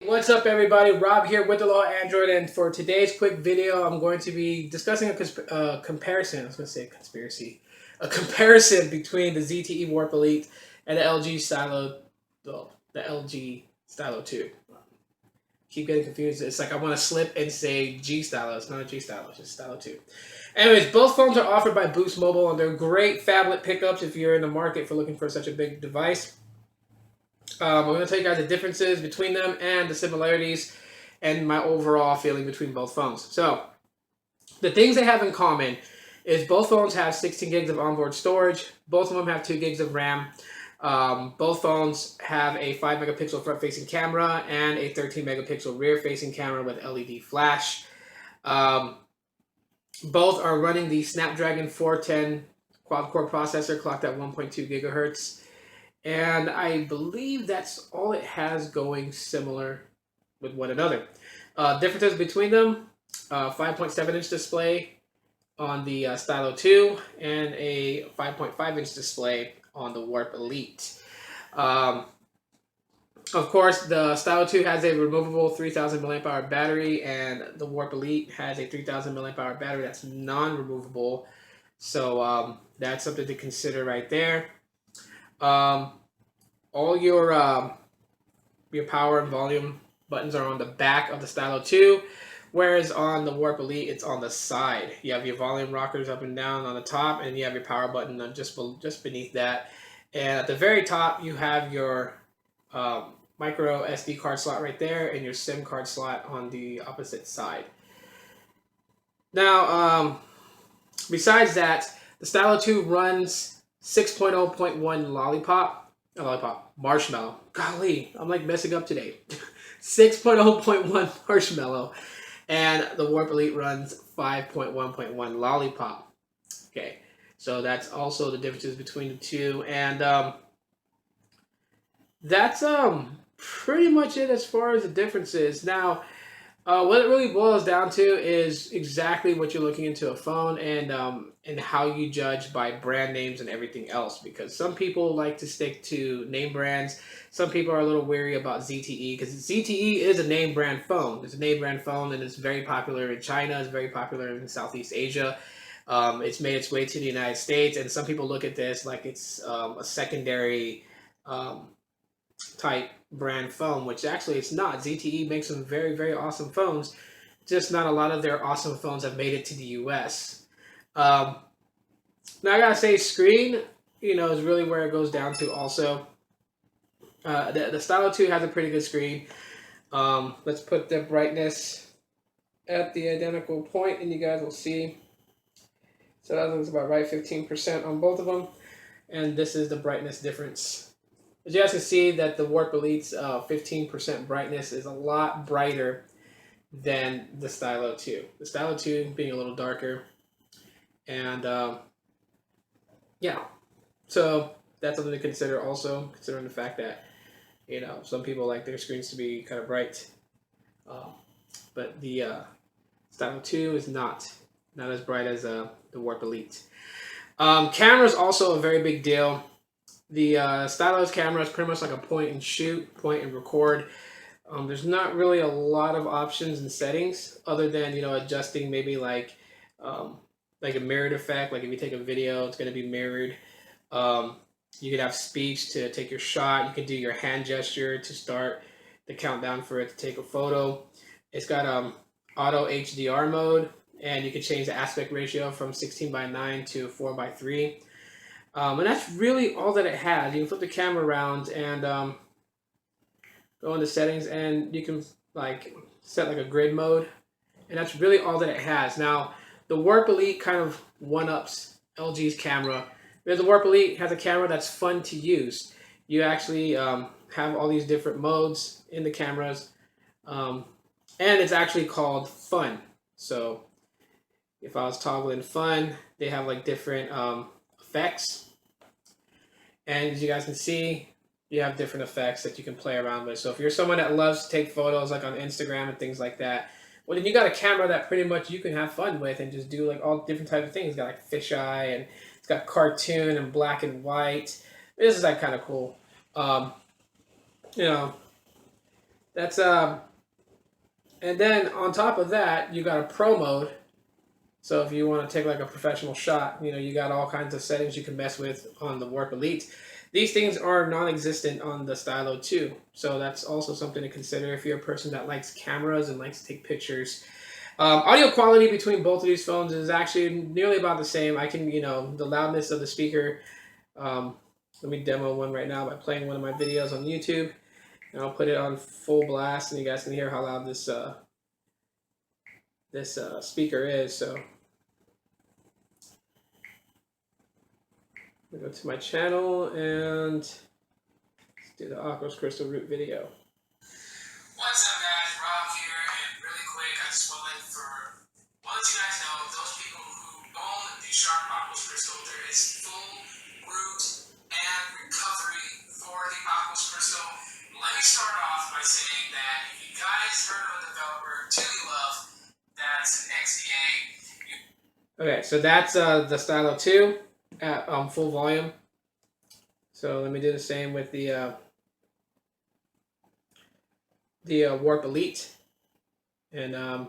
What's up, everybody? Rob here with the Law Android, and for today's quick video, I'm going to be discussing a comparison. I was going to say conspiracy, a comparison between the ZTE Warp Elite and the LG Stylo, well, the LG Stylo 2. Keep getting confused. It's like I want to slip and say G Stylo. It's not a G Stylo, it's just Stylo 2. Anyways, both phones are offered by Boost Mobile, and they're great phablet pickups if you're in the market for looking for such a big device. I'm going to tell you guys the differences between them and the similarities and my overall feeling between both phones. So, the things they have in common is both phones have 16 gigs of onboard storage. Both of them have 2 gigs of RAM. Both phones have a 5 megapixel front-facing camera and a 13 megapixel rear-facing camera with LED flash. Both are running the Snapdragon 410 quad-core processor clocked at 1.2 gigahertz. And I believe that's all it has going similar with one another. Differences between them, 5.7-inch display on the Stylo 2 and a 5.5-inch display on the Warp Elite. Of course, the Stylo 2 has a removable 3000 mAh battery, and the Warp Elite has a 3000 mAh battery that's non-removable. So that's something to consider right there. All your power and volume buttons are on the back of the Stylo 2, whereas on the Warp Elite, it's on the side. You have your volume rockers up and down on the top, and you have your power button just beneath that. And at the very top, you have your micro SD card slot right there, and your SIM card slot on the opposite side. Now, besides that, the Stylo 2 runs 6.0.1 Marshmallow. Golly, I'm like messing up today. 6.0.1 Marshmallow. And the Warp Elite runs 5.1.1 Lollipop. Okay, so that's also the differences between the two. And that's pretty much it as far as the differences. Now, what it really boils down to is exactly what you're looking into a phone, and how you judge by brand names and everything else. Because some people like to stick to name brands. Some people are a little wary about ZTE, because ZTE is a name brand phone. It's a name brand phone, and it's very popular in China. It's very popular in Southeast Asia. It's made its way to the United States, and some people look at this like it's a secondary type brand phone, which actually it's not. ZTE makes some very, very awesome phones, just not a lot of their awesome phones have made it to the US. Now I gotta say, screen, is really where it goes down to also. The Stylo 2 has a pretty good screen. Let's put the brightness at the identical point, and you guys will see. So that looks about right, 15% on both of them. And this is the brightness difference. As you guys can see, that the Warp Elite's 15% brightness is a lot brighter than the Stylo 2. The Stylo 2 being a little darker. And yeah, so that's something to consider also, considering the fact that, some people like their screens to be kind of bright. But the Stylo 2 is not as bright as the Warp Elite. Camera is also a very big deal. The Stylo's camera is pretty much like a point and shoot, point and record. There's not really a lot of options and settings other than, adjusting maybe like a mirrored effect. Like if you take a video, it's going to be mirrored. You could have speech to take your shot. You can do your hand gesture to start the countdown for it to take a photo. It's got auto HDR mode, and you can change the aspect ratio from 16:9 to 4:3. And that's really all that it has. You can flip the camera around and go into settings, and you can set like a grid mode, and that's really all that it has. Now, the Warp Elite kind of one-ups LG's camera, because the Warp Elite has a camera that's fun to use. You actually have all these different modes in the cameras, and it's actually called Fun. So if I was toggling Fun, they have like different effects, and as you guys can see, you have different effects that you can play around with. So if you're someone that loves to take photos like on Instagram and things like that, well, then you got a camera that pretty much you can have fun with and just do like all different types of things. It's got like fisheye, and it's got cartoon and black and white. This is like kind of cool. You know, That's and then on top of that, you got a pro mode. So if you want to take like a professional shot, you got all kinds of settings you can mess with on the Warp Elite. These things are non-existent on the Stylo 2. So that's also something to consider if you're a person that likes cameras and likes to take pictures. Audio quality between both of these phones is actually nearly about the same. I can, the loudness of the speaker. Um, Let me demo one right now by playing one of my videos on YouTube. And I'll put it on full blast, and you guys can hear how loud this speaker is. So I'm gonna go to my channel and let's do the Aquos Crystal Root video. What's up, guys? Rob here, and really quick, I just want to let you guys know, those people who own the Sharp Aquos Crystal, there is full root and recovery for the Aquos Crystal. Let me start off by saying that if you guys heard of a developer Stylo love, that's an XDA. Okay, so that's the Stylo 2 at full volume. So let me do the same with the Warp Elite, and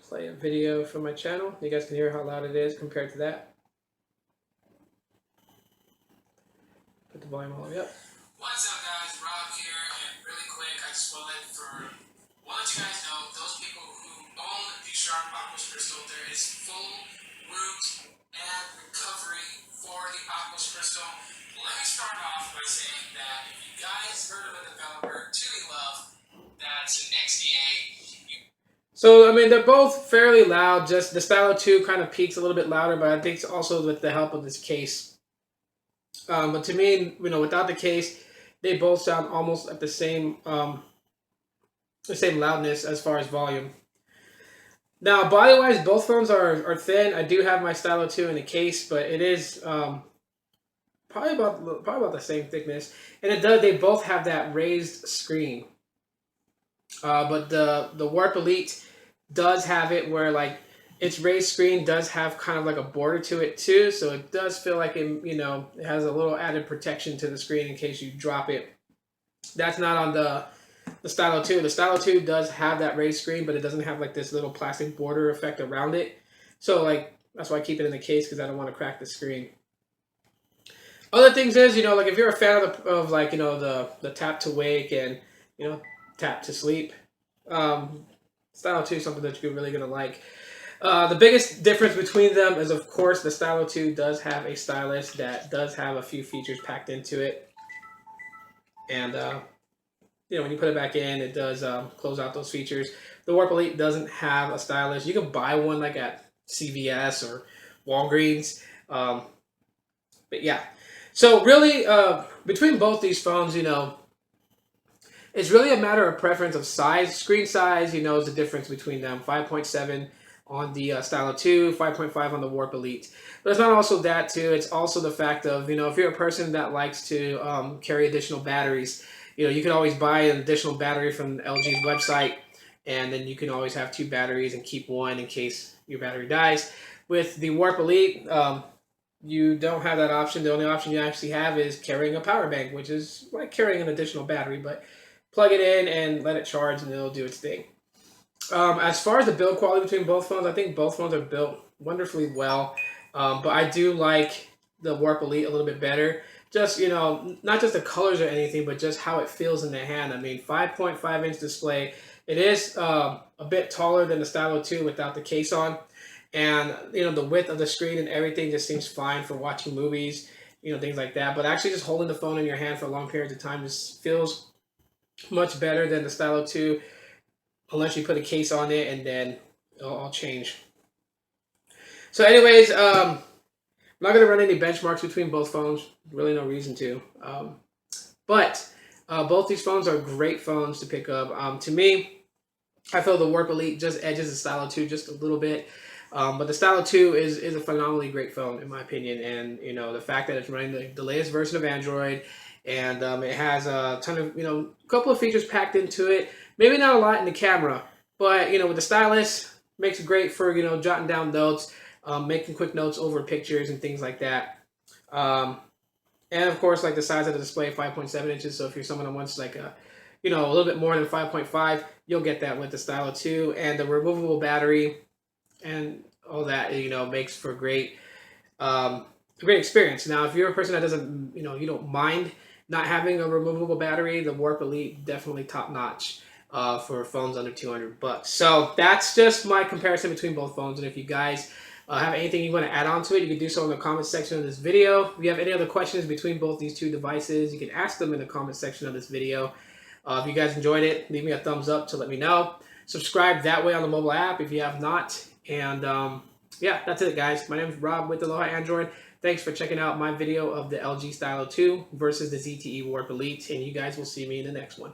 play a video from my channel. You guys can hear how loud it is compared to that. Put the volume all the way up. What's up, guys? Rob here, and really quick, I just want to let you guys know, those people who own the Sharp Aquos Crystal, there is full root and recovery for the Aquos Crystal. Let me start off by saying that if you guys heard of a developer Stylo love, that's an XDA. So, I mean, they're both fairly loud. Just the Stylo 2 kind of peaks a little bit louder, but I think it's also with the help of this case. But to me, without the case, they both sound almost at the same loudness as far as volume. Now, body-wise, both phones are thin. I do have my Stylo 2 in a case, but it is probably about the same thickness, and they both have that raised screen. But the Warp Elite does have it where like its raised screen does have kind of like a border to it too, so it does feel like it has a little added protection to the screen in case you drop it. That's not on the Stylo 2. The Stylo 2 does have that raised screen, but it doesn't have like this little plastic border effect around it. So like that's why I keep it in the case, because I don't want to crack the screen. Other things is, like if you're a fan of like the tap to wake and tap to sleep, Stylo 2 is something that you're really gonna like. The biggest difference between them is, of course, the Stylo 2 does have a stylus that does have a few features packed into it, and when you put it back in, it does close out those features. The Warp Elite doesn't have a stylus. You can buy one like at CVS or Walgreens, but yeah. So really, between both these phones, it's really a matter of preference of size. Screen size, is the difference between them. 5.7 on the Stylo 2, 5.5 on the Warp Elite. But it's not also that too. It's also the fact of, if you're a person that likes to carry additional batteries, you can always buy an additional battery from LG's website, and then you can always have 2 batteries and keep one in case your battery dies. With the Warp Elite, you don't have that option. The only option you actually have is carrying a power bank, which is like carrying an additional battery, but plug it in and let it charge and it'll do its thing. As far as the build quality between both phones, I think both phones are built wonderfully well, but I do like the Warp Elite a little bit better. Just, not just the colors or anything, but just how it feels in the hand. I mean, 5.5-inch display. It is a bit taller than the Stylo 2 without the case on. And, the width of the screen and everything just seems fine for watching movies, things like that. But actually just holding the phone in your hand for long periods of time just feels much better than the Stylo 2, unless you put a case on it, and then it'll all change. So anyways, I'm not going to run any benchmarks between both phones. Really no reason to. But both these phones are great phones to pick up. To me, I feel the Warp Elite just edges the Stylo 2 just a little bit. But the Stylo 2 is a phenomenally great phone, in my opinion. And, the fact that it's running the latest version of Android, and it has a ton of, a couple of features packed into it. Maybe not a lot in the camera, but, with the stylus, makes it great for, jotting down notes, making quick notes over pictures and things like that. And of course, like the size of the display, 5.7 inches. So if you're someone that wants like a, a little bit more than 5.5, you'll get that with the Stylo 2. And the removable battery and all that, makes for a great experience. Now, if you're a person that doesn't, you don't mind not having a removable battery, the Warp Elite definitely top notch for phones under $200. So that's just my comparison between both phones. And if you guys have anything you want to add on to it, you can do so in the comment section of this video. If you have any other questions between both these two devices, you can ask them in the comment section of this video. If you guys enjoyed it, leave me a thumbs up to let me know. Subscribe that way on the mobile app if you have not. And yeah, that's it, guys. My name is Rob with Aloha Android. Thanks for checking out my video of the LG Stylo 2 versus the ZTE Warp Elite. And you guys will see me in the next one.